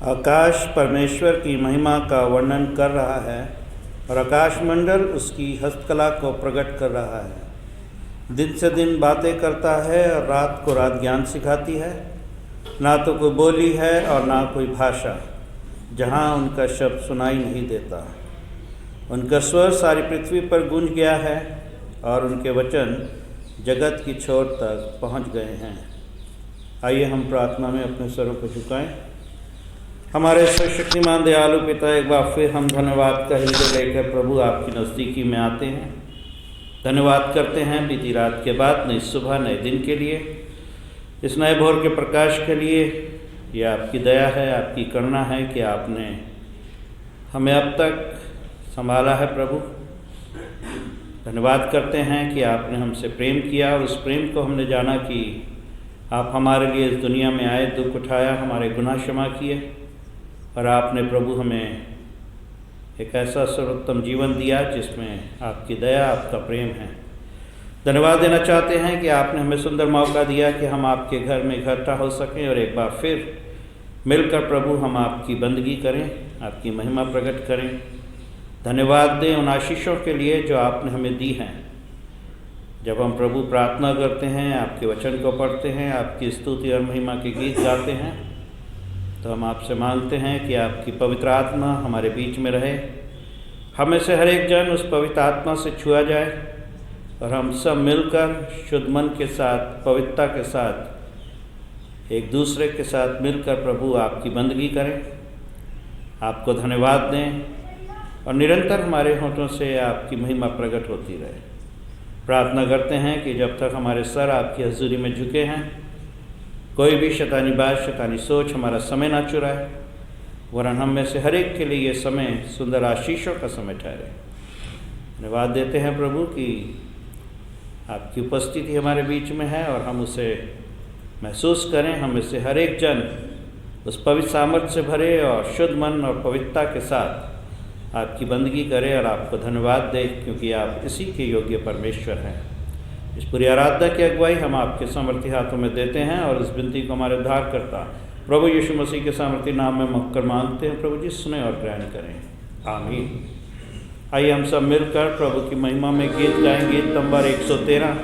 आकाश परमेश्वर की महिमा का वर्णन कर रहा है और आकाशमंडल उसकी हस्तकला को प्रकट कर रहा है। दिन से दिन बातें करता है और रात को रात ज्ञान सिखाती है। ना तो कोई बोली है और ना कोई भाषा जहाँ उनका शब्द सुनाई नहीं देता। उनका स्वर सारी पृथ्वी पर गूंज गया है और उनके वचन जगत की छोर तक पहुँच गए हैं। आइए हम प्रार्थना में अपने सरों को झुकाएं। हमारे सर्वशक्तिमान दयालु पिता, एक बार फिर हम धन्यवाद का हृदय लेकर प्रभु आपकी नज़दीकी में आते हैं। धन्यवाद करते हैं बीती रात के बाद नई सुबह नए दिन के लिए, इस नए भोर के प्रकाश के लिए। ये आपकी दया है, आपकी करुणा है कि आपने हमें अब तक संभाला है प्रभु। धन्यवाद करते हैं कि आपने हमसे प्रेम किया और उस प्रेम को हमने जाना कि आप हमारे लिए इस दुनिया में आए, दुख उठाया, हमारे गुनाह क्षमा किए और आपने प्रभु हमें एक ऐसा सर्वोत्तम जीवन दिया जिसमें आपकी दया, आपका प्रेम है। धन्यवाद देना चाहते हैं कि आपने हमें सुंदर मौका दिया कि हम आपके घर में इकट्ठा हो सकें और एक बार फिर मिलकर प्रभु हम आपकी बंदगी करें, आपकी महिमा प्रकट करें। धन्यवाद दें उन आशीषों के लिए जो आपने हमें दी हैं। जब हम प्रभु प्रार्थना करते हैं, आपके वचन को पढ़ते हैं, आपकी स्तुति और महिमा के गीत गाते हैं, तो हम आपसे मांगते हैं कि आपकी पवित्र आत्मा हमारे बीच में रहे। हमें से हर एक जन उस पवित्र आत्मा से छुआ जाए और हम सब मिलकर शुद्ध मन के साथ, पवित्रता के साथ, एक दूसरे के साथ मिलकर प्रभु आपकी बंदगी करें, आपको धन्यवाद दें और निरंतर हमारे होठों से आपकी महिमा प्रकट होती रहे। प्रार्थना करते हैं कि जब तक हमारे सर आपकी हजूरी में झुके हैं, कोई भी शैतानी बात, शैतानी सोच हमारा समय ना चुराए, वरन हम में से हर एक के लिए ये समय सुंदर आशीषों का समय ठहरे। धन्यवाद देते हैं प्रभु कि आपकी उपस्थिति हमारे बीच में है और हम उसे महसूस करें। हम में से हर एक जन उस पवित्र सामर्थ्य से भरे और शुद्ध मन और पवित्रता के साथ आपकी बंदगी करें और आपको धन्यवाद दें, क्योंकि आप इसी के योग्य परमेश्वर हैं। इस पूरी आराधना की अगुवाई हम आपके सामर्थी हाथों में देते हैं और इस विनती को हमारे उद्धार करता प्रभु यीशु मसीह के सामर्थी नाम में मक्कर मांगते हैं। प्रभु जी सुने और ग्रहण करें, आमीन। आइए हम सब मिलकर प्रभु की महिमा में गीत गाएंगे। गीत नंबर 113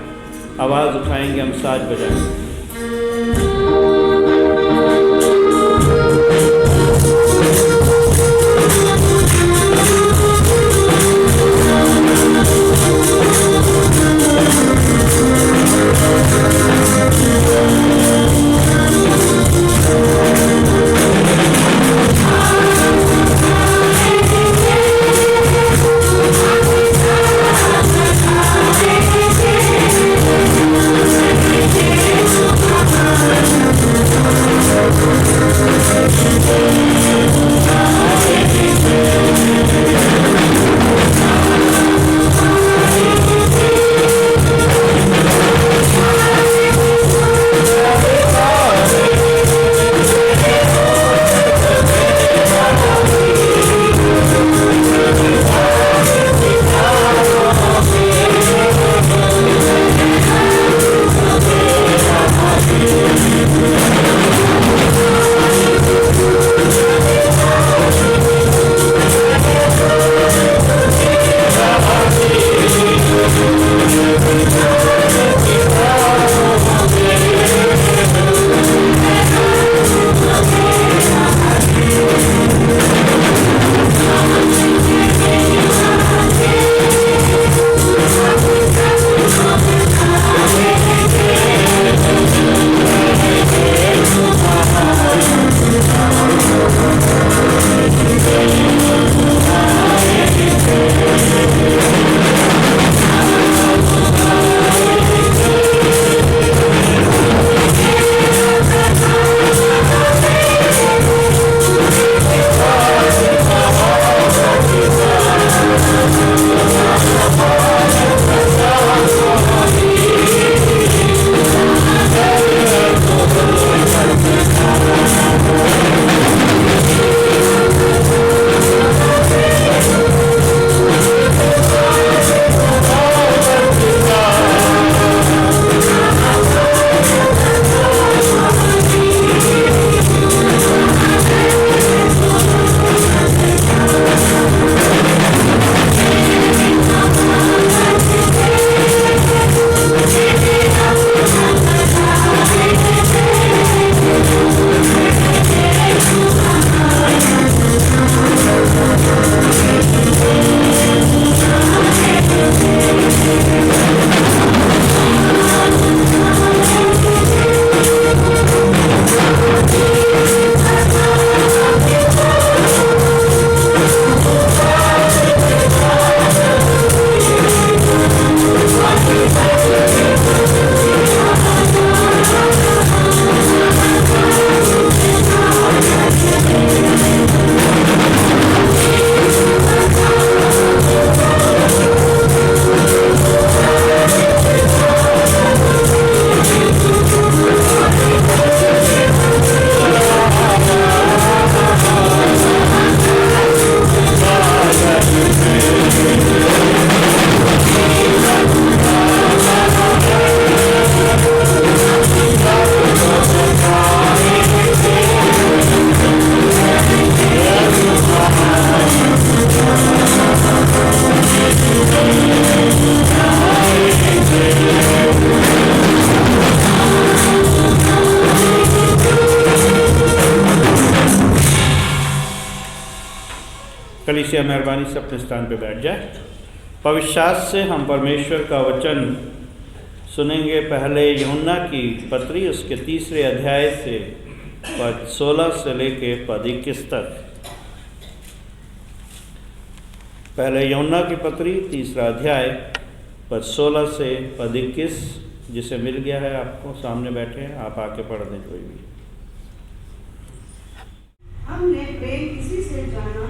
आवाज़ उठाएंगे, हम साज बजाएंगे। Thank you. कलीसिया मेहरबानी से अपने स्थान पर बैठ जाए। पवित्र शास्त्र से हम परमेश्वर का वचन सुनेंगे। पहले यूहन्ना की पत्री उसके 3 अध्याय से पद 16 से लेके पद 21 तक। पहले यूहन्ना की पत्री 3 अध्याय पद 16 से पद 21। जिसे मिल गया है आपको सामने बैठे हैं, आप आके पढ़ दें कोई भी। हमने प्रेम इसी से जाना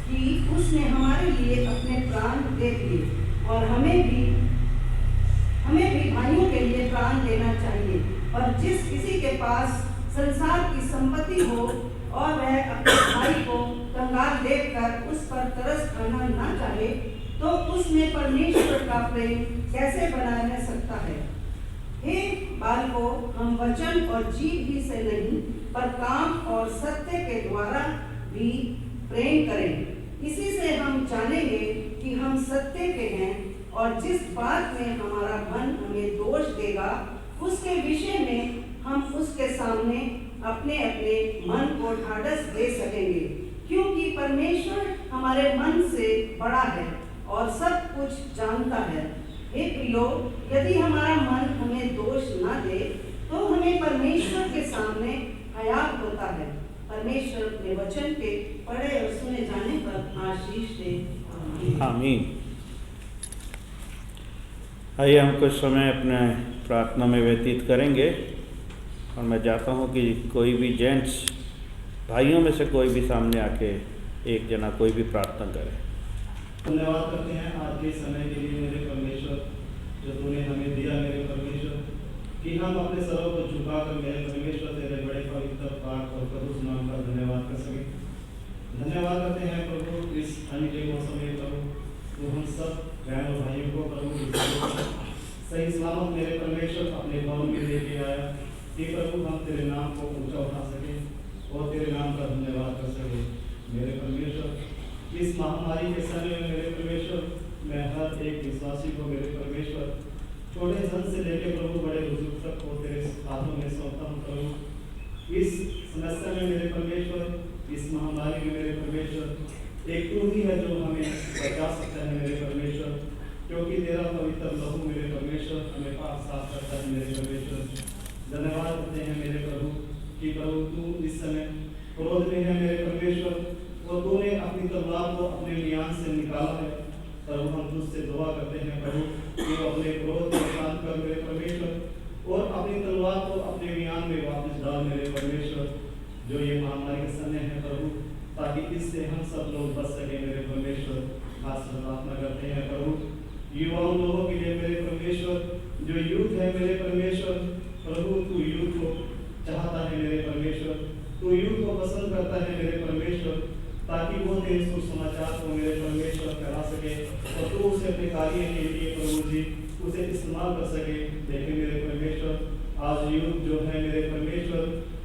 कि उसने हमारे लिए अपने प्राण दे दिए, और हमें भी भाइयों के लिए प्राण देना चाहिए। और जिस किसी के पास संसार की संपत्ति हो और वह अपने भाई को कंगाल देखकर उस पर तरस खाना ना चाहे, तो उसमें परमेश्वर का प्रेम कैसे बना रह सकता है। हे बालकों, हम वचन और जीव ही से नहीं, पर काम और सत्य के द्वारा भी प्रेम करें। इसी से हम जानेंगे कि हम सत्य के हैं, और जिस बात में हमारा मन हमें दोष देगा, उसके विषय में हम उसके सामने अपने अपने मन को ढाढ़स दे सकेंगे, क्योंकि परमेश्वर हमारे मन से बड़ा है और सब कुछ जानता है। हे प्रियो, यदि हमारा मन हमें दोष न दे, तो हमें परमेश्वर के सामने हयात होता है। परमेश्वर अपने वचन के पढ़े और सुने जाने पर आशीष दे। आमीन। आइए हम कुछ समय अपने प्रार्थना में व्यतीत करेंगे, और मैं चाहता हूँ कि कोई भी जेंट्स भाइयों में से कोई भी सामने आके एक जना कोई भी प्रार्थना करे। धन्यवाद करते हैं आज के समय के लिए मेरे परमेश्वर, जो तूने हमें दिया मेरे परमेश्वर, कि हम अपने सरों को झुकाकर मेरे परमेश्वर तेरे बड़े पवित्र पाक और कदूस नाम का धन्यवाद कर सके। धन्यवाद करते हैं प्रभु इस ठंड के मौसम में प्रभु, तो हम सब बहन और भाइयों को प्रभु सही सलामत मेरे परमेश्वर अपने भवन में लेके आया, कि प्रभु हम तेरे नाम को ऊंचा उठा सके और तेरे नाम का धन्यवाद कर सके। मेरे परमेश्वर इस महामारी के समय में मेरे परमेश्वर, मैं हर एक विश्वासी को मेरे परमेश्वर छोटे जन से लेके प्रभु बड़े बुजुर्ग तक को तेरे हाथों में सौंपता हूँ प्रभु। इस समस्या में मेरे परमेश्वर, इस महामारी में मेरे परमेश्वर, एक तू ही है जो हमें बचा सकता है मेरे परमेश्वर, क्योंकि तेरा पवित्र लहू मेरे परमेश्वर हमें पाक साफ करता है मेरे परमेश्वर। धन्यवाद करते हैं मेरे प्रभु कि प्रभु तू इस समय क्रोध में है मेरे परमेश्वर, और तूने अपनी तलवार को अपने म्यान से निकाला है। प्रभु हम तुझसे दुआ करते हैं प्रभु कि अपने क्रोध को शांत कर मेरे परमेश्वर, और अपनी तलवार को अपने म्यान में वापस डाल मेरे परमेश्वर, जो ये महामारी के समय है प्रभु, ताकि इससे हम सब लोग बच सके मेरे परमेश्वर। खास प्रार्थना करते हैं प्रभु युवाओं लोगों के लिए मेरे परमेश्वर, जो यूथ है मेरे परमेश्वर, प्रभु तू यूथ को चाहता है मेरे परमेश्वर, तू यूथ को पसंद करता है मेरे परमेश्वर, ताकि वो तेरे सुसमाचार को मेरे परमेश्वर करा सके, और तू उसे अपने कार्य के लिए प्रभु जी उसे इस्तेमाल कर सके। देखे मेरे परमेश्वर आज यूथ जो है मेरे परमेश्वर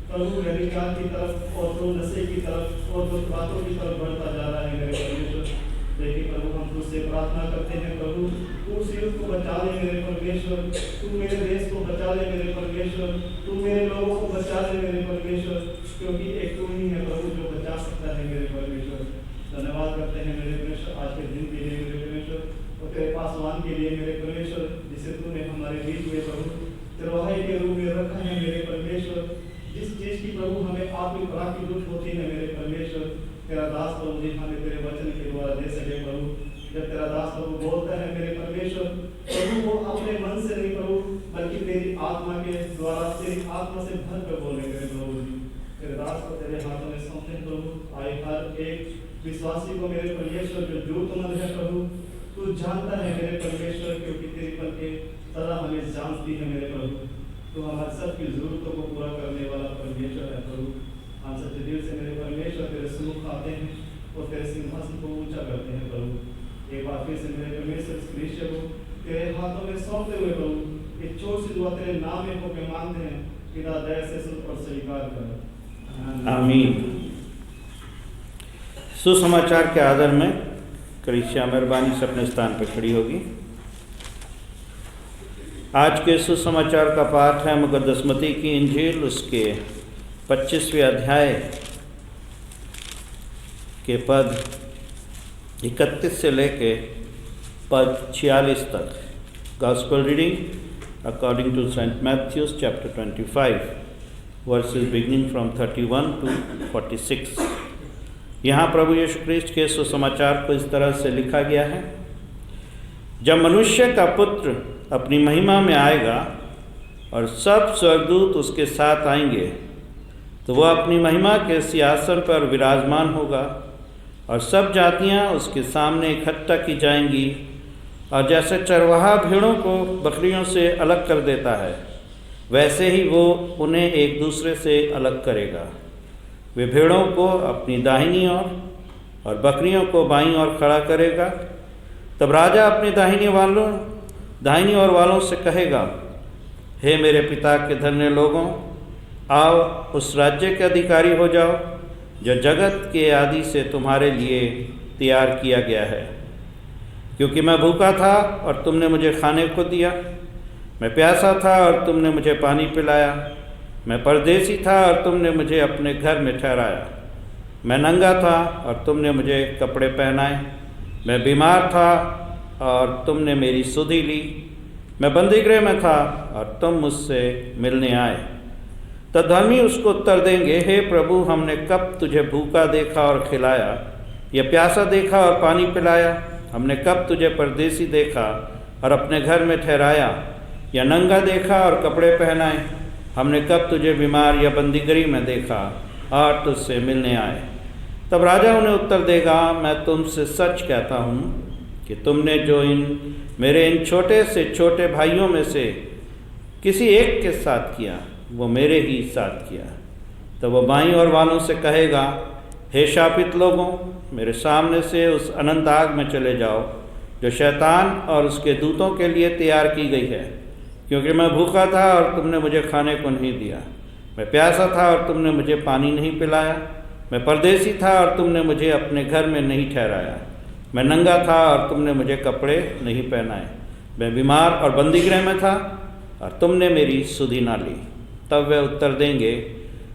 प्रभु व्यभिचार की तरफ और तो नशे की तरफ और तो बातों की तरफ बढ़ता जा रहा है मेरे परमेश्वर। देखिए प्रभु हम तुझसे प्रार्थना करते हैं प्रभु, तू उस युग को बचा ले मेरे परमेश्वर, तू मेरे देश को बचा ले मेरे परमेश्वर, तू मेरे लोगों को बचा ले मेरे परमेश्वर, क्योंकि एक तू ही है प्रभु जो बचा सकता है मेरे परमेश्वर। धन्यवाद करते हैं मेरे परमेश्वर आज के दिन के लिए मेरे परमेश्वर, और तेरे पासवान के लिए मेरे परमेश्वर, जिसे तूने हमारे बीच में प्रभु तिरवाही के रूप में रखा है मेरे परमेश्वर। जिस चीज की प्रभु हमें आपकी पराग की जरूरत होती है मेरे परमेश्वर, तेरा दास प्रभु जी हमें तेरे वचन के द्वारा दे सके प्रभु। जब तेरा दास प्रभु बोलता है मेरे परमेश्वर, प्रभु वो अपने मन से नहीं प्रभु, बल्कि तेरी आत्मा के द्वारा तेरी आत्मा से भर कर बोले मेरे प्रभु जी। तेरे दास को तेरे हाथों में सौंपते प्रभु। आए हर एक विश्वासी को मेरे परमेश्वर जो जरूरतमंद है प्रभु, तू जानता है मेरे परमेश्वर, क्योंकि तेरी पलके सदा हमें जानती है मेरे प्रभु। तो हमारे सबकी जरूरतों को पूरा करने वाला परमेश्वर है प्रभु। हम सच्चे दिल से मेरे परमेश्वर तेरे सम्मुख आते हैं और तेरे सिंहासन को ऊंचा करते हैं प्रभु। एक बार फिर से मेरे परमेश्वर इस दृश्य को तेरे हाथों में सौंपते हुए प्रभु एक छोटी सी दुआ तेरे नाम में होकर मांगते हैं, पिता दया से सुन और स्वीकार कर। आमीन। सुसमाचार के आदर में कलीसिया मेहरबानी से अपने स्थान पर खड़ी होगी। आज के सुसमाचार का पाठ है मुक़द्दस मत्ती की इंजील, उसके 25वें अध्याय के पद 31 से लेके पद 46 तक। Gospel reading according to saint Matthew's chapter 25 verses beginning from 31 to 46। यहाँ प्रभु यीशु क्रिस्ट के सुसमाचार को इस तरह से लिखा गया है, जब मनुष्य का पुत्र अपनी महिमा में आएगा और सब स्वर्गदूत उसके साथ आएंगे, तो वह अपनी महिमा के सिंहासन पर विराजमान होगा और सब जातियां उसके सामने इकट्ठा की जाएंगी। और जैसे चरवाहा भेड़ों को बकरियों से अलग कर देता है, वैसे ही वो उन्हें एक दूसरे से अलग करेगा। वे भेड़ों को अपनी दाहिनी ओर और बकरियों को बाईं ओर खड़ा करेगा। तब राजा अपने दाहिनी ओर वालों से कहेगा, हे मेरे पिता के धन्य लोगों, आओ उस राज्य के अधिकारी हो जाओ जो जगत के आदि से तुम्हारे लिए तैयार किया गया है। क्योंकि मैं भूखा था और तुमने मुझे खाने को दिया, मैं प्यासा था और तुमने मुझे पानी पिलाया, मैं परदेसी था और तुमने मुझे अपने घर में ठहराया, मैं नंगा था और तुमने मुझे कपड़े पहनाए, मैं बीमार था और तुमने मेरी सुधि ली, मैं बंदीगृह में था और तुम मुझसे मिलने आए। तब धर्मी उसको उत्तर देंगे, हे प्रभु, हमने कब तुझे भूखा देखा और खिलाया, या प्यासा देखा और पानी पिलाया? हमने कब तुझे परदेसी देखा और अपने घर में ठहराया, या नंगा देखा और कपड़े पहनाए? हमने कब तुझे बीमार या बंदीगृह में देखा और तुझसे मिलने आए? तब राजा उन्हें उत्तर देगा, मैं तुमसे सच कहता हूँ कि तुमने जो मेरे इन छोटे से छोटे भाइयों में से किसी एक के साथ किया, वो मेरे ही साथ किया। तब वो बाईं ओर वालों से कहेगा, हे शापित लोगों, मेरे सामने से उस अनंत आग में चले जाओ जो शैतान और उसके दूतों के लिए तैयार की गई है। क्योंकि मैं भूखा था और तुमने मुझे खाने को नहीं दिया, मैं प्यासा था और तुमने मुझे पानी नहीं पिलाया, मैं परदेसी था और तुमने मुझे अपने घर में नहीं ठहराया, मैं नंगा था और तुमने मुझे कपड़े नहीं पहनाए, मैं बीमार और बंदीगृह में था और तुमने मेरी सुधि ना ली। तब वे उत्तर देंगे,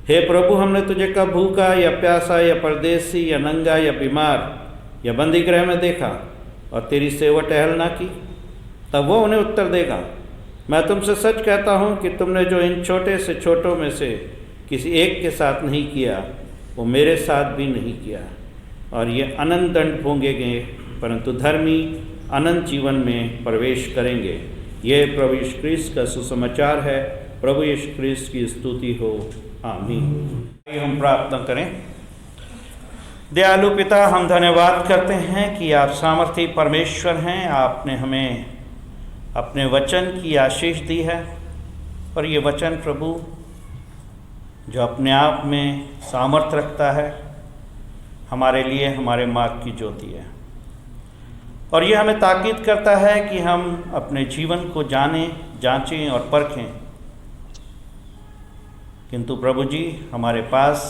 हे प्रभु, हमने तुझे कब भूखा या प्यासा या परदेसी या नंगा या बीमार या बंदीगृह में देखा और तेरी सेवा टहल ना की? तब वो उन्हें उत्तर देगा, मैं तुमसे सच कहता हूँ कि तुमने जो इन छोटे से छोटों में से किसी एक के साथ नहीं किया, वो मेरे साथ भी नहीं किया। और ये अनंत दंड भोगेंगे, परंतु धर्मी अनंत जीवन में प्रवेश करेंगे। ये प्रभु यीशु क्रिस्त का सुसमाचार है। प्रभु यीशु क्रिस्त की स्तुति हो। आमीन। हम प्रार्थना करें। दयालु पिता, हम धन्यवाद करते हैं कि आप सामर्थी परमेश्वर हैं। आपने हमें अपने वचन की आशीष दी है, और ये वचन प्रभु जो अपने आप में सामर्थ रखता है, हमारे लिए हमारे मार्ग की ज्योति है। और ये हमें ताकीद करता है कि हम अपने जीवन को जानें, जांचें और परखें। किंतु प्रभु जी, हमारे पास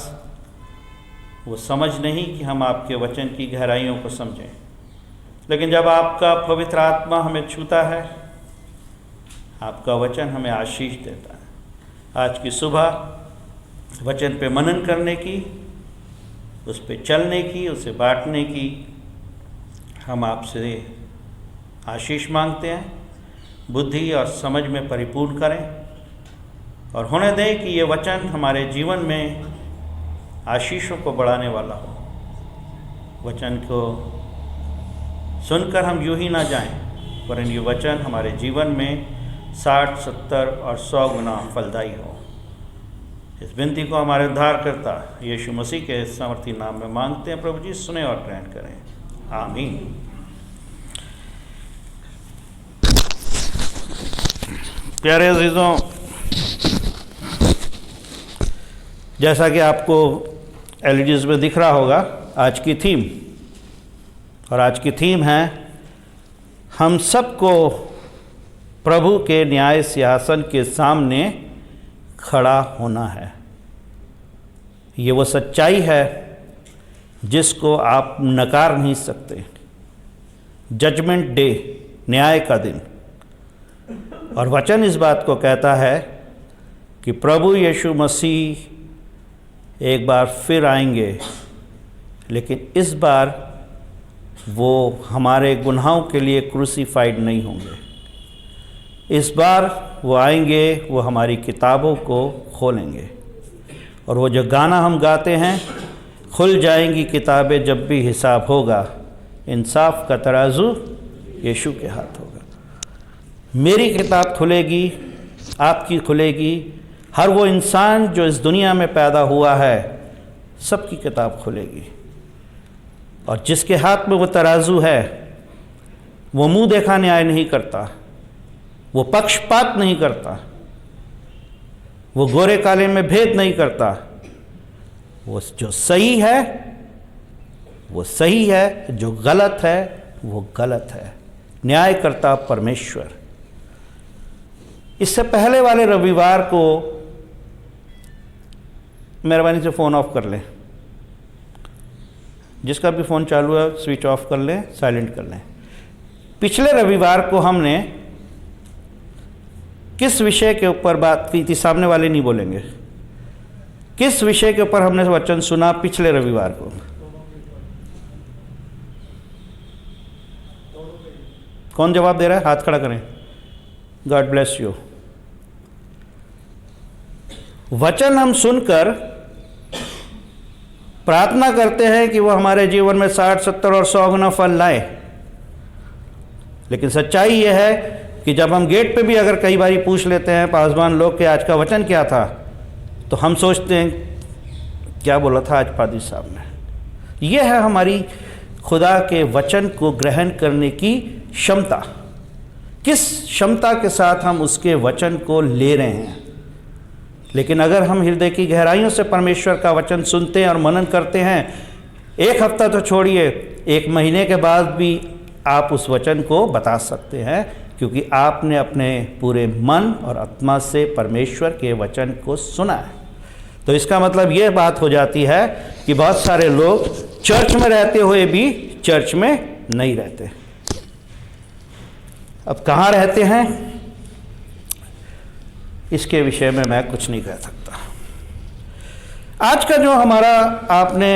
वो समझ नहीं कि हम आपके वचन की गहराइयों को समझें। लेकिन जब आपका पवित्र आत्मा हमें छूता है, आपका वचन हमें आशीष देता है। आज की सुबह वचन पे मनन करने की, उस पे चलने की, उसे बांटने की हम आपसे आशीष मांगते हैं। बुद्धि और समझ में परिपूर्ण करें और होने दें कि ये वचन हमारे जीवन में आशीषों को बढ़ाने वाला हो। वचन को सुनकर हम यूं ही ना जाएं, वरन ये वचन हमारे जीवन में 60, 70 और 100 गुना फलदायी हो। इस विनती को हमारे उद्धारकर्ता यीशु मसीह के सामर्थी नाम में मांगते हैं। प्रभु जी, सुने और ग्रहण करें। आमीन। प्यारे अजीज़ों, जैसा कि आपको एलईडीज़ में दिख रहा होगा, आज की थीम है हम सबको प्रभु के न्याय सिंहासन के सामने खड़ा होना है। ये वो सच्चाई है जिसको आप नकार नहीं सकते। जजमेंट डे, न्याय का दिन। और वचन इस बात को कहता है कि प्रभु यीशु मसीह एक बार फिर आएंगे, लेकिन इस बार वो हमारे गुनाहों के लिए क्रूसीफाइड नहीं होंगे। इस बार वो आएंगे, वो हमारी किताबों को खोलेंगे। और वो जो गाना हम गाते हैं, खुल जाएंगी किताबें जब भी हिसाब होगा, इंसाफ का तराजू यीशु के हाथ होगा। मेरी किताब खुलेगी, आपकी खुलेगी, हर वो इंसान जो इस दुनिया में पैदा हुआ है सबकी किताब खुलेगी। और जिसके हाथ में वो तराजू है वो मुंह देखा न्याय नहीं करता, वो पक्षपात नहीं करता, वो गोरे काले में भेद नहीं करता। वो जो सही है वो सही है, जो गलत है वो गलत है। न्याय करता परमेश्वर। इससे पहले वाले रविवार को मेहरबानी से फ़ोन ऑफ कर लें। जिसका भी फ़ोन चालू है स्विच ऑफ कर लें, साइलेंट कर लें। पिछले रविवार को हमने किस विषय के ऊपर बात की थी? सामने वाले नहीं बोलेंगे। किस विषय के ऊपर हमने वचन सुना पिछले रविवार को? कौन जवाब दे रहा है? हाथ खड़ा करें। God bless you. वचन हम सुनकर प्रार्थना करते हैं कि वो हमारे जीवन में 60, 70 और 100 गुना फल लाए। लेकिन सच्चाई यह है कि जब हम गेट पे भी अगर कई बारी पूछ लेते हैं पासवान लोग कि आज का वचन क्या था, तो हम सोचते हैं क्या बोला था आज पादरी साहब ने। यह है हमारी खुदा के वचन को ग्रहण करने की क्षमता। किस क्षमता के साथ हम उसके वचन को ले रहे हैं। लेकिन अगर हम हृदय की गहराइयों से परमेश्वर का वचन सुनते हैं और मनन करते हैं, एक हफ्ता तो छोड़िए, 1 महीने के बाद भी आप उस वचन को बता सकते हैं, क्योंकि आपने अपने पूरे मन और आत्मा से परमेश्वर के वचन को सुना है। तो इसका मतलब ये बात हो जाती है कि बहुत सारे लोग चर्च में रहते हुए भी चर्च में नहीं रहते। अब कहाँ रहते हैं इसके विषय में मैं कुछ नहीं कह सकता। आज का जो हमारा आपने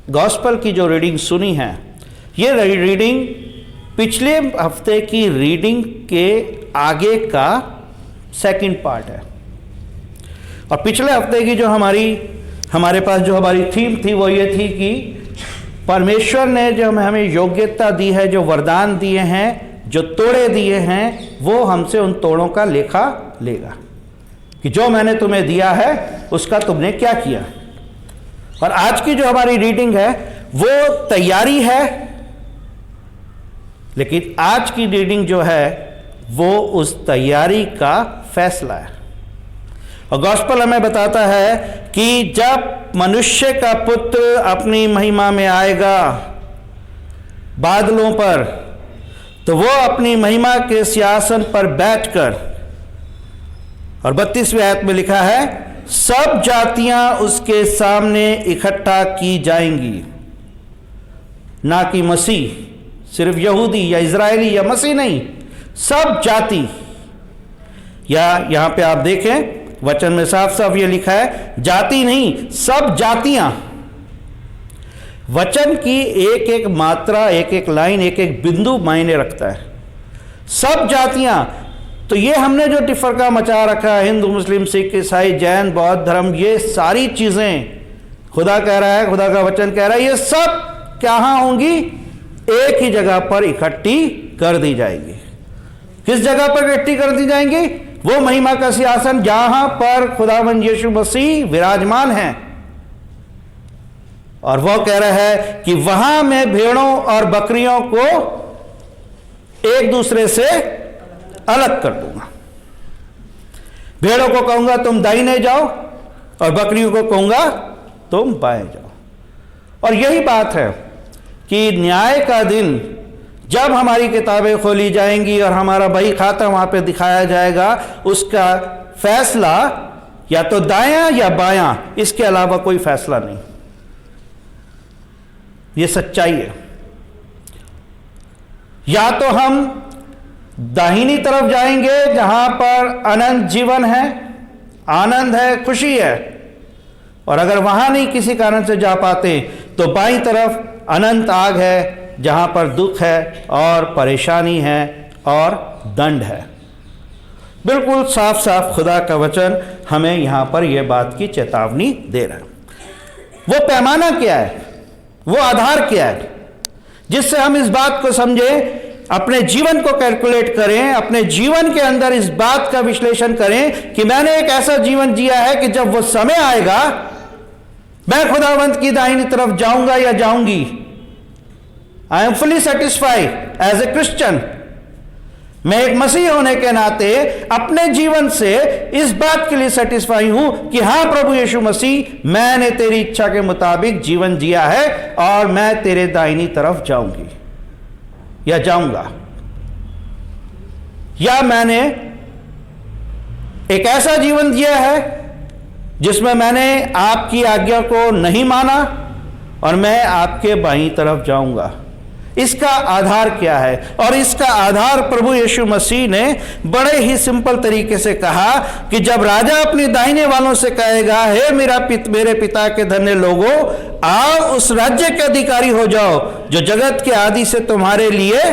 गॉस्पल की जो रीडिंग सुनी है, ये रीडिंग पिछले हफ्ते की रीडिंग के आगे का सेकंड पार्ट है। और पिछले हफ्ते की जो हमारे पास जो हमारी थीम थी वो ये थी कि परमेश्वर ने जो हमें योग्यता दी है, जो वरदान दिए हैं, जो तोड़े दिए हैं, वो हमसे उन तोड़ों का लेखा लेगा कि जो मैंने तुम्हें दिया है उसका तुमने क्या किया। और आज की जो हमारी रीडिंग है वो तैयारी है, लेकिन आज की रीडिंग जो है वो उस तैयारी का फैसला है। और गॉस्पेल हमें बताता है कि जब मनुष्य का पुत्र अपनी महिमा में आएगा बादलों पर, तो वो अपनी महिमा के सिंहासन पर बैठकर, और 32वें आयत में लिखा है, सब जातियां उसके सामने इकट्ठा की जाएंगी। ना कि मसीह, सिर्फ यहूदी या इजरायली या मसीह नहीं, सब जाति। या यहां पे आप देखें वचन में साफ साफ ये लिखा है, जाति नहीं, सब जातियां। वचन की एक एक मात्रा, एक एक लाइन, एक एक बिंदु मायने रखता है। सब जातियां। तो ये हमने जो टिफरका मचा रखा है, हिंदू, मुस्लिम, सिख, ईसाई, जैन, बौद्ध धर्म, ये सारी चीजें खुदा कह रहा है, खुदा का वचन कह रहा है, ये सब कहाँ होंगी? एक ही जगह पर इकट्ठी कर दी जाएगी। किस जगह पर इकट्ठी कर दी जाएंगी? वो महिमा का सिंहासन जहां पर खुदावंद यीशु मसीह विराजमान है। और वो कह रहा है कि वहां मैं भेड़ों और बकरियों को एक दूसरे से अलग कर दूंगा। भेड़ों को कहूंगा तुम दाहिने जाओ, और बकरियों को कहूंगा तुम बाएं जाओ। और यही बात है कि न्याय का दिन जब हमारी किताबें खोली जाएंगी और हमारा बही खाता वहां पे दिखाया जाएगा, उसका फैसला या तो दायां या बायां, इसके अलावा कोई फैसला नहीं। यह सच्चाई है। या तो हम दाहिनी तरफ जाएंगे जहां पर अनंत जीवन है, आनंद है, खुशी है, और अगर वहां नहीं किसी कारण से जा पाते तो बाईं तरफ अनंत आग है जहां पर दुख है और परेशानी है और दंड है। बिल्कुल साफ साफ खुदा का वचन हमें यहां पर यह बात की चेतावनी दे रहा है। वो पैमाना क्या है, वो आधार क्या है जिससे हम इस बात को समझें, अपने जीवन को कैलकुलेट करें, अपने जीवन के अंदर इस बात का विश्लेषण करें कि मैंने एक ऐसा जीवन जिया है कि जब वो समय आएगा मैं खुदावंत की दाहिनी तरफ जाऊंगा या जाऊंगी। I am fully satisfied as a Christian. मैं एक मसीह होने के नाते अपने जीवन से इस बात के लिए सेटिस्फाई हूं कि हां प्रभु यीशु मसीह, मैंने तेरी इच्छा के मुताबिक जीवन जिया है और मैं तेरे दाहिनी तरफ जाऊंगी या जाऊंगा। या मैंने एक ऐसा जीवन जिया है जिसमें मैंने आपकी आज्ञा को नहीं माना और मैं आपके बाईं तरफ जाऊंगा। इसका आधार क्या है? और इसका आधार प्रभु यीशु मसीह ने बड़े ही सिंपल तरीके से कहा कि जब राजा अपने दाहिने वालों से कहेगा, हे मेरे पिता के धन्य लोगों, आओ उस राज्य के अधिकारी हो जाओ जो जगत के आदि से तुम्हारे लिए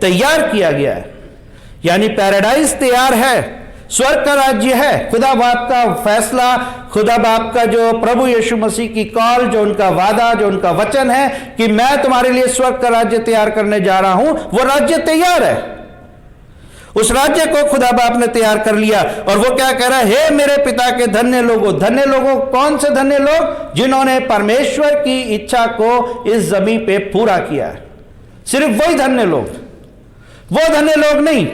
तैयार किया गया है। यानी पैराडाइज तैयार है, स्वर्ग का राज्य है। खुदा बाप का फैसला, खुदा बाप का जो प्रभु यीशु मसीह की कॉल, जो उनका वादा, जो उनका वचन है कि मैं तुम्हारे लिए स्वर्ग का राज्य तैयार करने जा रहा हूं, वो राज्य तैयार है। उस राज्य को खुदा बाप ने तैयार कर लिया। और वो क्या कह रहा है? हे मेरे पिता के धन्य लोगों। धन्य लोगों कौन से धन्य लोग? जिन्होंने परमेश्वर की इच्छा को इस जमीन पे पूरा किया है। सिर्फ वही धन्य लोग, वो धन्य लोग नहीं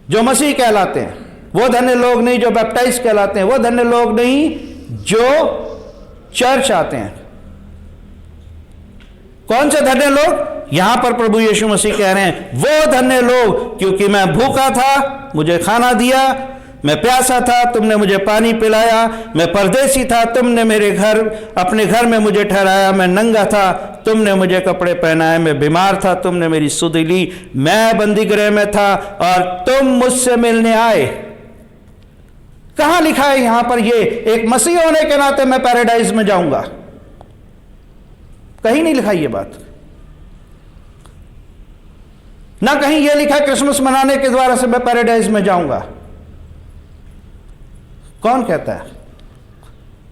जो मसीह कहलाते हैं, वो धन्य लोग नहीं जो बैप्टाइज कहलाते हैं, वो धन्य लोग नहीं जो चर्च आते हैं। कौन से धन्य लोग? यहां पर प्रभु यीशु मसीह कह रहे हैं, वो धन्य लोग क्योंकि मैं भूखा था, मुझे खाना दिया, मैं प्यासा था, तुमने मुझे पानी पिलाया, मैं परदेसी था, तुमने अपने घर में मुझे ठहराया, मैं नंगा था, तुमने मुझे कपड़े पहनाए, मैं बीमार था, तुमने मेरी सुध ली, मैं बंदीगृह में था और तुम मुझसे मिलने आए। कहां लिखा है यहां पर ये एक मसीह होने के नाते मैं पैराडाइज में जाऊंगा? कहीं नहीं लिखा ये बात। ना कहीं ये लिखा क्रिसमस मनाने के द्वारा से मैं पैराडाइज में जाऊंगा। कौन कहता है?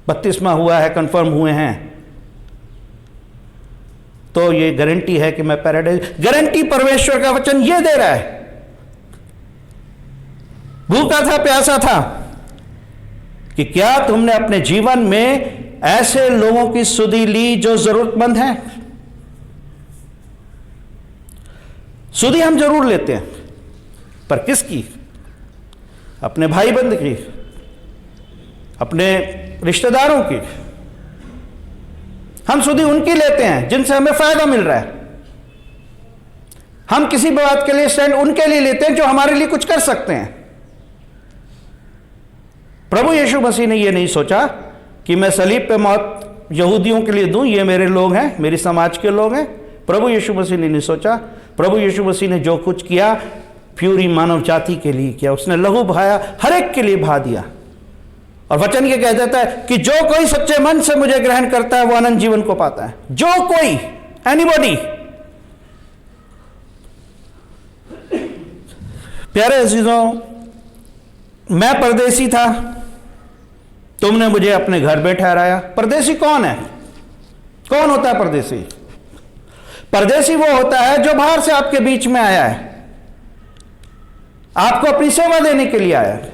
बपतिस्मा हुआ है, कंफर्म हुए हैं तो ये गारंटी है कि मैं पैराडाइज। गारंटी परमेश्वर का वचन ये दे रहा है। भूखा था, प्यासा था कि क्या तुमने अपने जीवन में ऐसे लोगों की सुधि ली जो जरूरतमंद हैं? सुधि हम जरूर लेते हैं, पर किसकी? अपने भाई बंद की, अपने रिश्तेदारों की। हम सुधि उनकी लेते हैं जिनसे हमें फायदा मिल रहा है। हम किसी बात के लिए स्टैंड उनके लिए लेते हैं जो हमारे लिए कुछ कर सकते हैं। प्रभु यीशु मसीह ने यह नहीं सोचा कि मैं सलीब पे मौत यहूदियों के लिए दूं, ये मेरे लोग हैं, मेरी समाज के लोग हैं। प्रभु यीशु मसीह ने नहीं सोचा। प्रभु यीशु मसीह ने जो कुछ किया प्यूरी मानव जाति के लिए किया। उसने लहू बहाया, हर एक के लिए बहा दिया। और वचन ये कह देता है कि जो कोई सच्चे मन से मुझे ग्रहण करता है वो अनंत जीवन को पाता है। जो कोई, एनीबॉडी। प्यारे अजीजों, मैं परदेसी था, तुमने मुझे अपने घर पे ठहराया। परदेसी कौन है? कौन होता है परदेसी? परदेसी वो होता है जो बाहर से आपके बीच में आया है, आपको अपनी सेवा देने के लिए आया है।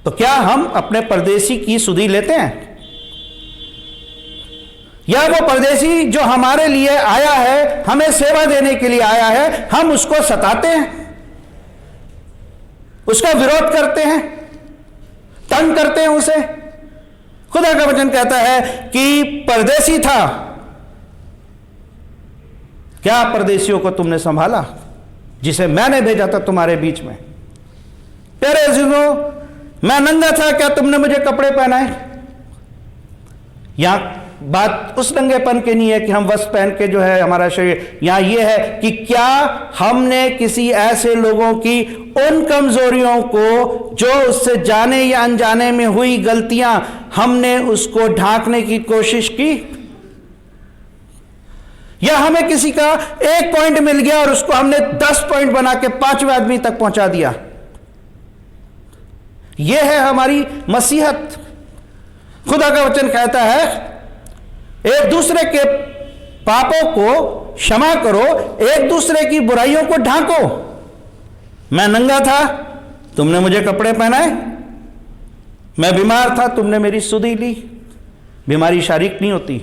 तो क्या हम अपने परदेसी की सुधि लेते हैं? या वो परदेसी जो हमारे लिए आया है, हमें सेवा देने के लिए आया है, हम उसको सताते हैं, उसका विरोध करते हैं, तंग करते हैं उसे? खुदा का वचन कहता है कि परदेसी था, क्या परदेशियों को तुमने संभाला जिसे मैंने भेजा था तुम्हारे बीच में? प्यारे अजीजों, मैं नंगा था, क्या तुमने मुझे कपड़े पहनाए? यहां बात उस नंगेपन की नहीं है कि हम वस्त्र पहन के जो है हमारा शरीर, यहां यह है कि क्या हमने किसी ऐसे लोगों की उन कमजोरियों को, जो उससे जाने या अनजाने में हुई गलतियां, हमने उसको ढांकने की कोशिश की? या हमें किसी का एक पॉइंट मिल गया और उसको हमने 10 पॉइंट बना के 5वें आदमी तक पहुंचा दिया? यह है हमारी मसीहत। खुदा का वचन कहता है, एक दूसरे के पापों को क्षमा करो, एक दूसरे की बुराइयों को ढांको। मैं नंगा था, तुमने मुझे कपड़े पहनाए। मैं बीमार था, तुमने मेरी सुधि ली। बीमारी शारीरिक नहीं होती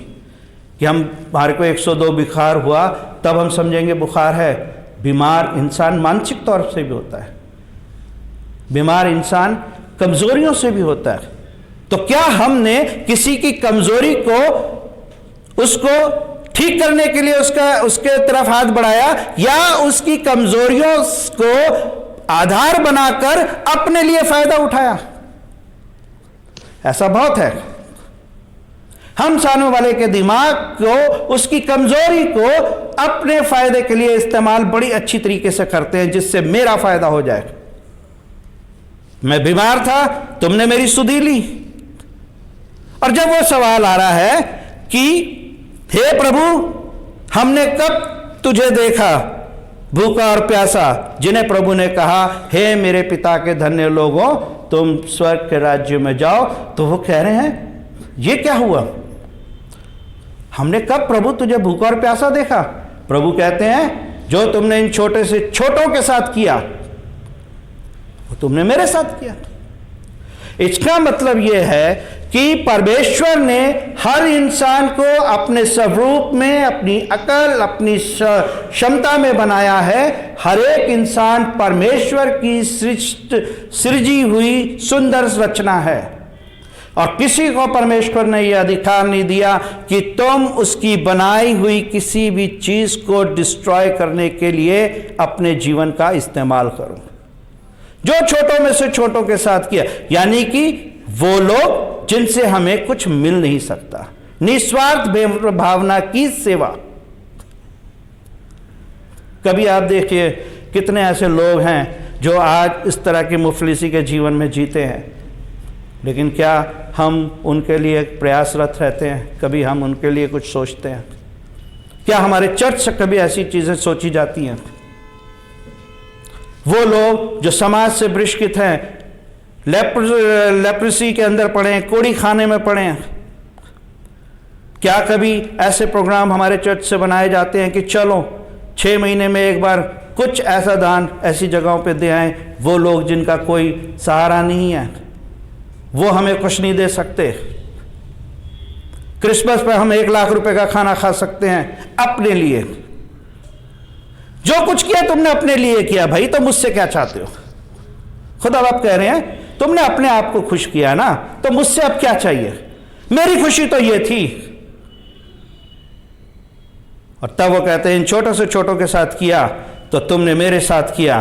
कि हमारे को 102 बुखार हुआ तब हम समझेंगे बुखार है। बीमार इंसान मानसिक तौर से भी होता है, बीमार इंसान कमजोरियों से भी होता है। तो क्या हमने किसी की कमजोरी को, उसको ठीक करने के लिए उसके तरफ हाथ बढ़ाया, या उसकी कमजोरियों को आधार बनाकर अपने लिए फायदा उठाया? ऐसा बहुत है। हम सामने वाले के दिमाग को, उसकी कमजोरी को अपने फायदे के लिए इस्तेमाल बड़ी अच्छी तरीके से करते हैं, जिससे मेरा फायदा हो जाए। मैं बीमार था, तुमने मेरी सुधि ली। और जब वो सवाल आ रहा है कि हे प्रभु, हमने कब तुझे देखा भूखा और प्यासा, जिन्हें प्रभु ने कहा, हे मेरे पिता के धन्य लोगों, तुम स्वर्ग के राज्य में जाओ, तो वो कह रहे हैं ये क्या हुआ? हमने कब प्रभु तुझे भूखा और प्यासा देखा? प्रभु कहते हैं, जो तुमने इन छोटे से छोटों के साथ किया, वो तुमने मेरे साथ किया। इसका मतलब यह है कि परमेश्वर ने हर इंसान को अपने स्वरूप में, अपनी अकल, अपनी क्षमता में बनाया है। हर एक इंसान परमेश्वर की सृजी हुई सुंदर रचना है, और किसी को परमेश्वर ने यह अधिकार नहीं दिया कि तुम उसकी बनाई हुई किसी भी चीज को डिस्ट्रॉय करने के लिए अपने जीवन का इस्तेमाल करो। जो छोटों में से छोटों के साथ किया, यानी कि वो लोग जिनसे हमें कुछ मिल नहीं सकता, निस्वार्थ भावना की सेवा। कभी आप देखिए कितने ऐसे लोग हैं जो आज इस तरह की मुफलिसी के जीवन में जीते हैं, लेकिन क्या हम उनके लिए प्रयासरत रहते हैं? कभी हम उनके लिए कुछ सोचते हैं? क्या हमारे चर्च से कभी ऐसी चीजें सोची जाती हैं? वो लोग जो समाज से बहिष्कृत हैं, लेप्रेसी के अंदर पड़े हैं, कोड़ी खाने में पड़े हैं, क्या कभी ऐसे प्रोग्राम हमारे चर्च से बनाए जाते हैं कि चलो 6 महीने में एक बार कुछ ऐसा दान ऐसी जगहों पे दे आएं? वो लोग जिनका कोई सहारा नहीं है, वो हमें कुछ नहीं दे सकते। क्रिसमस पर हम 1 लाख रुपए का खाना खा सकते हैं अपने लिए। जो कुछ किया तुमने अपने लिए किया भाई, तो मुझसे क्या चाहते हो? खुदा बाप कह रहे हैं, तुमने अपने आप को खुश किया ना, तो मुझसे अब क्या चाहिए? मेरी खुशी तो ये थी। और तब वो कहते हैं, इन छोटों से छोटों के साथ किया तो तुमने मेरे साथ किया।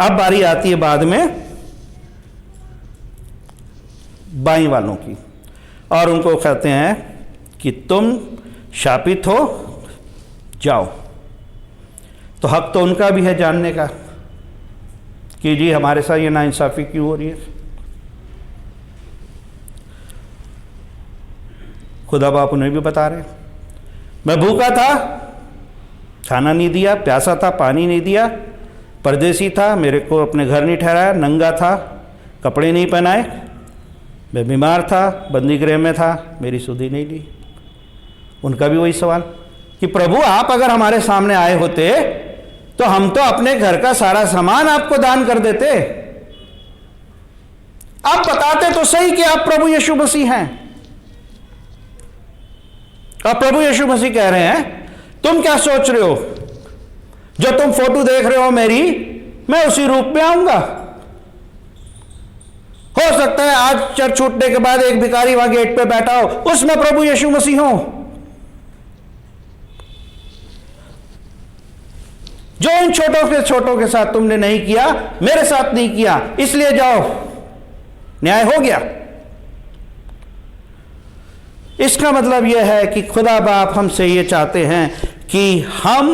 अब बारी आती है बाद में बाई वालों की, और उनको कहते हैं कि तुम शापित हो, जाओ। तो हक तो उनका भी है जानने का कि जी हमारे साथ ये नाइंसाफ़ी क्यों हो रही है। खुदा बाप उन्हें भी बता रहे, मैं भूखा था, खाना नहीं दिया, प्यासा था, पानी नहीं दिया, परदेसी था, मेरे को अपने घर नहीं ठहराया, नंगा था, कपड़े नहीं पहनाए, मैं बीमार था, बंदी गृह में था, मेरी सुधि नहीं ली। उनका भी वही सवाल कि प्रभु आप अगर हमारे सामने आए होते तो हम तो अपने घर का सारा सामान आपको दान कर देते। आप बताते तो सही कि आप प्रभु यीशु मसीह हैं। और प्रभु यीशु मसीह कह रहे हैं, तुम क्या सोच रहे हो, जो तुम फोटो देख रहे हो मेरी, मैं उसी रूप में आऊंगा। हो सकता है आज चर्च छूटने के बाद एक भिखारी वहां गेट पे बैठा हो, उसमें प्रभु यीशु मसीह हो। जो इन छोटों के साथ तुमने नहीं किया, मेरे साथ नहीं किया, इसलिए जाओ, न्याय हो गया। इसका मतलब यह है कि खुदा बाप हमसे ये चाहते हैं कि हम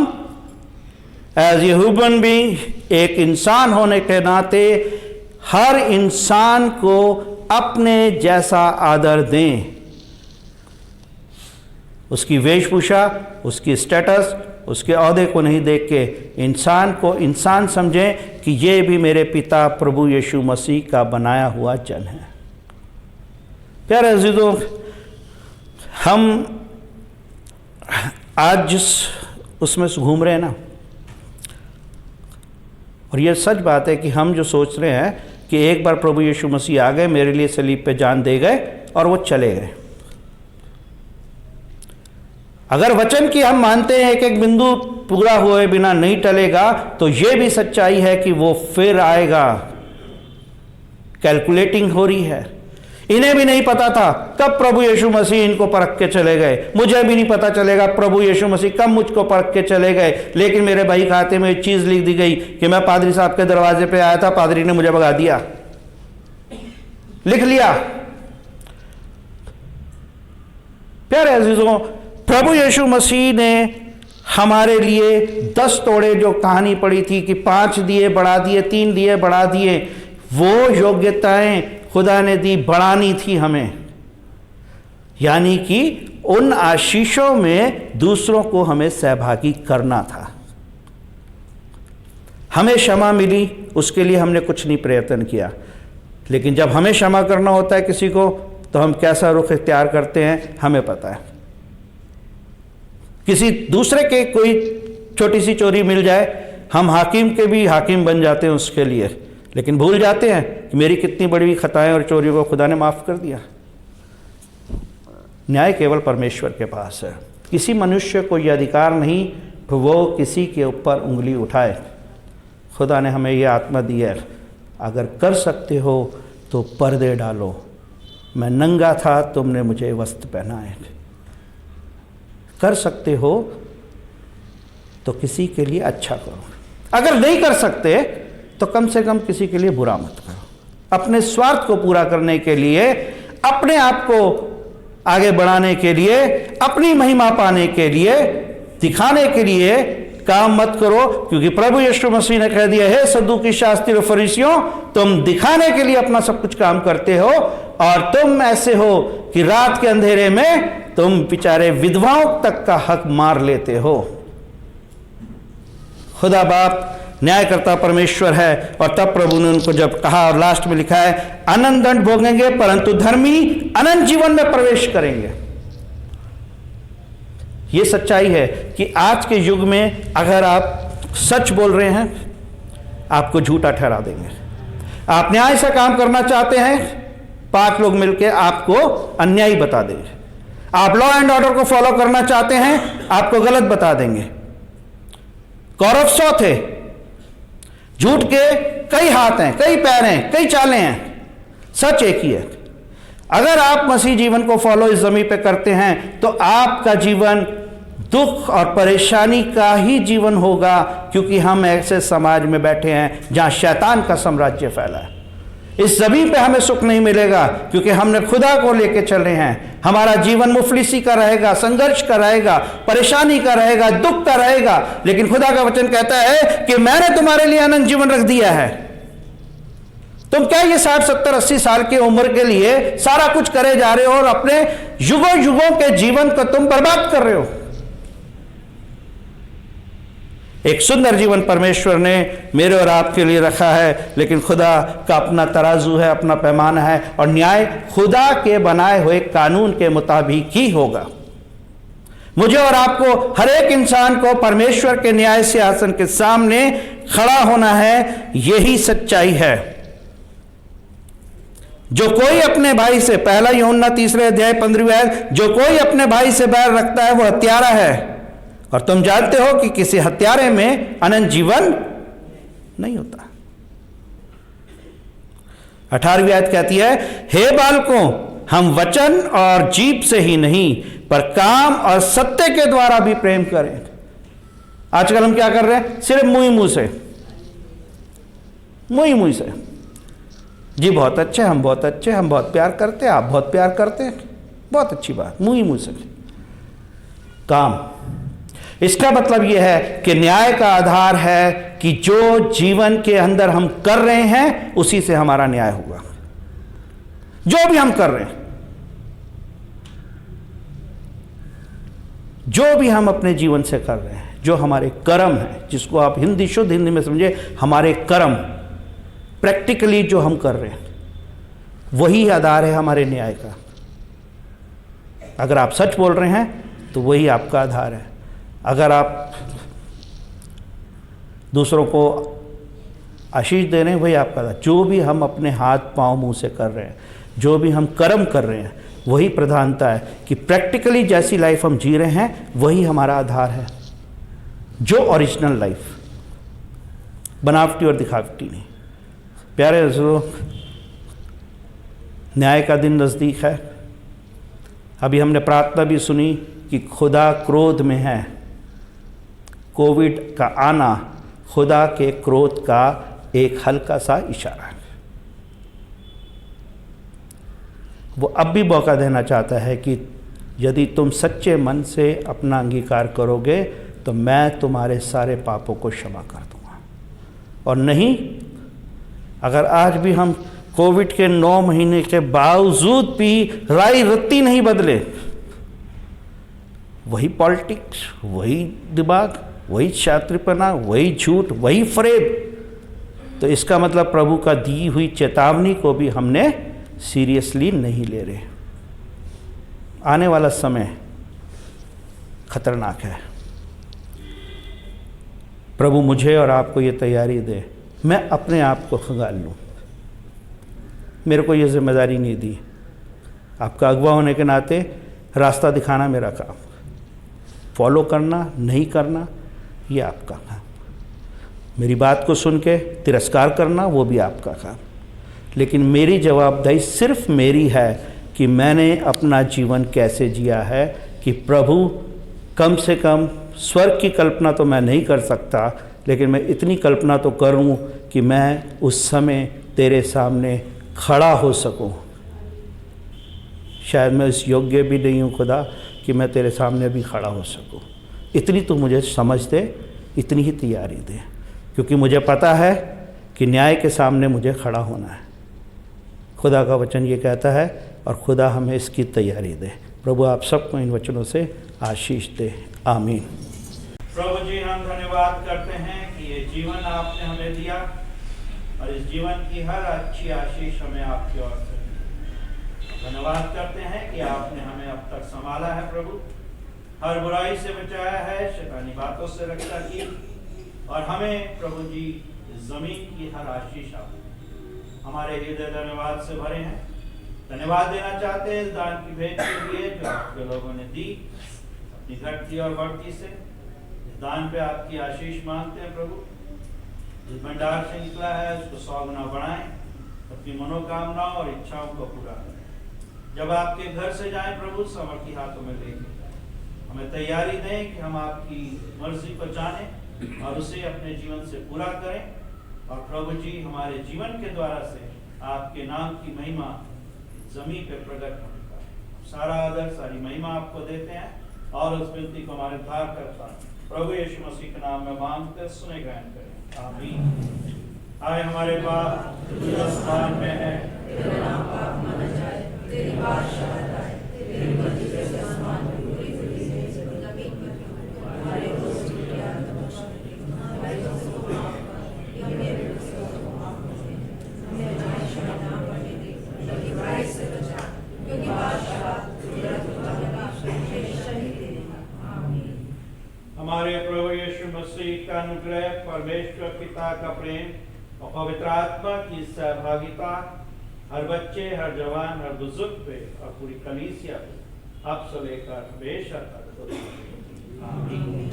एज ए ह्यूमन बीइंग, एक इंसान होने के नाते हर इंसान को अपने जैसा आदर दें। उसकी वेशभूषा, उसकी स्टेटस, उसके ओहदे को नहीं देख के इंसान को इंसान समझें कि ये भी मेरे पिता प्रभु यीशु मसीह का बनाया हुआ जन है। प्यारे अज़ीज़ों, हम आज जिस उसमें से घूम रहे हैं ना, और ये सच बात है कि हम जो सोच रहे हैं कि एक बार प्रभु यीशु मसीह आ गए, मेरे लिए सलीब पे जान दे गए और वो चले गए। अगर वचन की हम मानते हैं एक एक बिंदु पूरा हुए बिना नहीं टलेगा, तो ये भी सच्चाई है कि वो फिर आएगा। कैलकुलेटिंग हो रही है। इन्हें भी नहीं पता था कब प्रभु यीशु मसीह इनको परख के चले गए। मुझे भी नहीं पता चलेगा प्रभु यीशु मसीह कब मुझको परख के चले गए। लेकिन मेरे भाई खाते में एक चीज लिख दी गई कि मैं पादरी साहब के दरवाजे पे आया था, पादरी ने मुझे भगा दिया, लिख लिया। प्यारे अजीजों, प्रभु यीशु मसीह ने हमारे लिए 10 तोड़े जो कहानी पड़ी थी कि 5 दिए बढ़ा दिए, 3 दिए बढ़ा दिए, वो योग्यताएं खुदा ने दी, बढ़ानी थी हमें। यानी कि उन आशीषों में दूसरों को हमें सहभागी करना था। हमें क्षमा मिली, उसके लिए हमने कुछ नहीं प्रयत्न किया। लेकिन जब हमें क्षमा करना होता है किसी को, तो हम कैसा रुख इख्तियार करते हैं हमें पता है। किसी दूसरे के कोई छोटी सी चोरी मिल जाए, हम हाकिम के भी हाकिम बन जाते हैं उसके लिए, लेकिन भूल जाते हैं कि मेरी कितनी बड़ी खताएं और चोरियों को खुदा ने माफ़ कर दिया। न्याय केवल परमेश्वर के पास है। किसी मनुष्य को यह अधिकार नहीं कि वो किसी के ऊपर उंगली उठाए। खुदा ने हमें यह आत्मा दी है, अगर कर सकते हो तो पर्दे डालो। मैं नंगा था, तुमने मुझे वस्त्र पहनाए। कर सकते हो तो किसी के लिए अच्छा करो। अगर नहीं कर सकते तो कम से कम किसी के लिए बुरा मत करो। अपने स्वार्थ को पूरा करने के लिए, अपने आप को आगे बढ़ाने के लिए, अपनी महिमा पाने के लिए, दिखाने के लिए काम मत करो। क्योंकि प्रभु यीशु मसीह ने कह दिया है, सद्दूकी शास्त्री और फरीसियों, तुम दिखाने के लिए अपना सब कुछ काम करते हो और तुम ऐसे हो कि रात के अंधेरे में तुम बेचारे विधवाओं तक का हक मार लेते हो। खुदा बाप न्यायकर्ता परमेश्वर है। और तब प्रभु ने उनको जब कहा, और लास्ट में लिखा है, अनंत दंड भोगेंगे परंतु धर्मी अनंत जीवन में प्रवेश करेंगे। यह सच्चाई है कि आज के युग में अगर आप सच बोल रहे हैं, आपको झूठा ठहरा देंगे। आप न्याय से काम करना चाहते हैं, 5 लोग मिलकर आपको अन्यायी बता देंगे। आप लॉ एंड ऑर्डर को फॉलो करना चाहते हैं, आपको गलत बता देंगे। कौरव 100 थे, झूठ के कई हाथ हैं, कई पैर हैं, कई चालें हैं, सच एक ही है। अगर आप मसीह जीवन को फॉलो इस जमीन पे करते हैं तो आपका जीवन दुख और परेशानी का ही जीवन होगा। क्योंकि हम ऐसे समाज में बैठे हैं जहां शैतान का साम्राज्य फैला है। इस जमीन पे हमें सुख नहीं मिलेगा क्योंकि हमने खुदा को लेके चल रहे हैं। हमारा जीवन मुफलिसी का रहेगा, संघर्ष का रहेगा, परेशानी का रहेगा, दुख का रहेगा। लेकिन खुदा का वचन कहता है कि मैंने तुम्हारे लिए अनंत जीवन रख दिया है। तुम क्या ये 60, 70, 80 साल की उम्र के लिए सारा कुछ करे जा रहे हो और अपने युगों युगों के जीवन को तुम बर्बाद कर रहे हो। एक सुंदर जीवन परमेश्वर ने मेरे और आपके लिए रखा है, लेकिन खुदा का अपना तराजू है, अपना पैमाना है, और न्याय खुदा के बनाए हुए कानून के मुताबिक ही होगा। मुझे और आपको, हर एक इंसान को परमेश्वर के न्याय सिंहासन के सामने खड़ा होना है। यही सच्चाई है। जो कोई अपने भाई से, 1 यूहन्ना 3 अध्याय 15 आयत, जो कोई अपने भाई से बैर रखता है वो हत्यारा है, और तुम जानते हो कि किसी हत्यारे में अनंत जीवन नहीं होता। 18वीं आयत कहती है, हे बालकों, हम वचन और जीभ से ही नहीं पर काम और सत्य के द्वारा भी प्रेम करें। आजकल हम क्या कर रहे हैं? सिर्फ मुंह से जी बहुत अच्छे, हम बहुत अच्छे, हम बहुत प्यार करते हैं, आप बहुत प्यार करते हैं, बहुत अच्छी बात, मुंह से काम। इसका मतलब यह है कि न्याय का आधार है कि जो जीवन के अंदर हम कर रहे हैं उसी से हमारा न्याय होगा। जो भी हम कर रहे हैं, जो भी हम अपने जीवन से कर रहे हैं, जो हमारे कर्म है, जिसको आप शुद्ध हिंदी में समझे, हमारे कर्म प्रैक्टिकली जो हम कर रहे हैं वही आधार है हमारे न्याय का। अगर आप सच बोल रहे हैं तो वही आपका आधार है। अगर आप दूसरों को आशीष दे रहे हैं वही आपका आधार। जो भी हम अपने हाथ पांव मुंह से कर रहे हैं, जो भी हम कर्म कर रहे हैं, वही प्रधानता है कि प्रैक्टिकली जैसी लाइफ हम जी रहे हैं वही हमारा आधार है। जो ओरिजिनल लाइफ, बनावटी और दिखावटी नहीं। प्यारे दोस्तों, न्याय का दिन नज़दीक है। अभी हमने प्रार्थना भी सुनी कि खुदा क्रोध में है। कोविड का आना खुदा के क्रोध का एक हल्का सा इशारा है। वो अब भी मौका देना चाहता है कि यदि तुम सच्चे मन से अपना अंगीकार करोगे तो मैं तुम्हारे सारे पापों को क्षमा कर दूंगा। और नहीं, अगर आज भी हम कोविड के 9 महीने के बावजूद भी राय रत्ती नहीं बदले, वही पॉलिटिक्स, वही दिमाग, वही छात्रपना, वही झूठ, वही फरेब, तो इसका मतलब प्रभु का दी हुई चेतावनी को भी हमने सीरियसली नहीं ले रहे। आने वाला समय खतरनाक है। प्रभु मुझे और आपको ये तैयारी दे, मैं अपने आप को खंगाल लूँ। मेरे को ये जिम्मेदारी नहीं दी। आपका अगुवा होने के नाते रास्ता दिखाना मेरा काम, फॉलो करना नहीं करना ये आपका काम, मेरी बात को सुन के तिरस्कार करना वो भी आपका काम। लेकिन मेरी जवाबदेही सिर्फ मेरी है कि मैंने अपना जीवन कैसे जिया है कि प्रभु, कम से कम स्वर्ग की कल्पना तो मैं नहीं कर सकता, लेकिन मैं इतनी कल्पना तो करूं कि मैं उस समय तेरे सामने खड़ा हो सकूं। शायद मैं इस योग्य भी नहीं हूं खुदा कि मैं तेरे सामने भी खड़ा हो सकूं। इतनी तो मुझे समझ दे, इतनी ही तैयारी दे, क्योंकि मुझे पता है कि न्याय के सामने मुझे खड़ा होना है। खुदा का वचन ये कहता है और खुदा हमें इसकी तैयारी दे। प्रभु आप सबको इन वचनों से आशीष दे। आमीन। प्रभु जी, हम धन्यवाद करते हैं कि ये जीवन आपने हमें दिया और इस जीवन की हर अच्छी आशीष हमें आपकी ओर से। धन्यवाद करते हैं कि आपने हमें अब तक संभाला है प्रभु, हर बुराई से बचाया है, शैतानी बातों से रक्षा की और हमें प्रभु जी जमीन की हर आशीष आप हमारे हृदय धन्यवाद से भरे हैं। धन्यवाद देना चाहते हैं इस दान की भेंट के लिए जो आपके लोगों ने दी अपनी घटती और बढ़ती से। इस दान पे आपकी आशीष मांगते हैं प्रभु, जिस भंडार से निकला है उसको 100 गुना बढ़ाएं, अपनी मनोकामनाओं और इच्छाओं को पूरा करें। जब आपके घर से जाएं प्रभु, समर्थी हाथों में लेके हमें तैयारी दें कि हम आपकी मर्जी को जानें और उसे अपने जीवन से पूरा करें। और प्रभु जी, हमारे जीवन के द्वारा से आपके नाम की महिमा जमीन पे प्रकट होने का सारा आदर, सारी महिमा आपको देते हैं और उस विनती को हमारे उद्धार करता प्रभु यीशु मसीह के नाम में मांगते सुने ग्रहण करें। आमीन। आए हमारे बाप जो आसमान में है, तेरा नाम पाक माना जाए, तेरी बादशाह आए, तेरी मर्जी जैसे आसमान में पूरी हुई है जमीन पर। हमारे रोज की याद बख्श दे, हमारे दोस्तों को माफ कर, या मेरे दोस्तों को माफ कर दे, हमें आज़ादी में ना पड़ने दे, बल्कि बुराई से बचा, क्योंकि बादशाह तेरा खुदा शहीद देगा। आमीन। हमारे प्रभु यीशु मसीह का अनुग्रह, परमेश्वर पिता का प्रेम और पवित्र आत्मा की सहभागिता हर बच्चे, हर जवान, हर बुजुर्ग पे और पूरी कलीसिया पे अब से लेकर हमेशा तक। आमीन।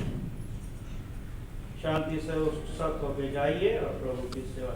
शांति से उस सब को भेजाइए और प्रभु की सेवा